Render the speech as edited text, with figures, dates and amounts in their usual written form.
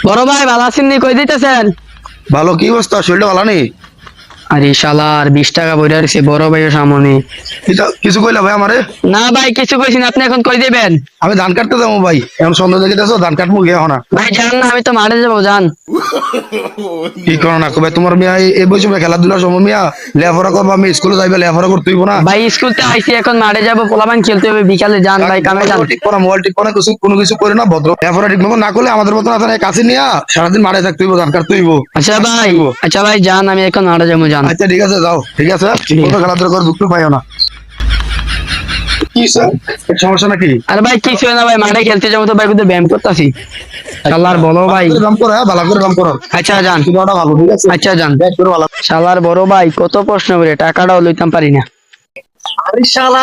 বড় ভাই ভালো আছেন নি? কই দিতেছেন? ভালো। কি অবস্থা? শরীরটা ভালো নেই? আরে শালার 20 টাকা বইরা রয়েছে বড় ভাইয়ের সামনে। কিছু কইলা ভাই আমারে? না ভাই কিছু কইছি না, আপনি এখন কই দিবেন? আমি ধান কাটতে যাবো ভাই, এখন সন্ধ্যা দেখে যাচ্ছ, ধান কাটবো গিয়ে হনা। ভাই জান না, আমি তো মাঠে যাবো, যান। কি করো না ভাই, তোমার মিয়া এই বয়সে খেলাধুলার সময় মিয়া লেখাপড়া করবো, আমি স্কুলে যাইবে লেখাপড়া করতে হইব না ভাই স্কুলতে আইছি, এখন মাঠে যাবো, পোলাপান খেলতে হবে বিকালে, যান ভাই কামে যান। ঠিক করা মোবাইল ঠিক করা কোনো কিছু করে না, ভদ্র লেখাপড়া ঠিক মতো না করলে আমাদের মতন আপনার কাছে নিয়ে সারাদিন মাঠে থাকতে হইব, ধান কাটতে হইব। আচ্ছা ভাই যান, আমি এখন মাঠে যাবো, যান। আচ্ছা ঠিক আছে, যাও। ঠিক আছে, খেলাধুলা করে দুঃখ পাইও না। কি স্যার, সমস্যা নাকি? আরে ভাই কিছু না ভাই, মাঠে খেলতে যাবো তো ভাই, কিন্তু ব্যায়াম করতেছি। শালার বলো ভাই। রাম করো, ভালো করে রাম করো। আচ্ছা যান। ভালো, ঠিক আছে। আচ্ছা যান। ভালো। শালার বড় ভাই কত প্রশ্ন করে টাকাটাও লইতাম পারি না। আরে শালা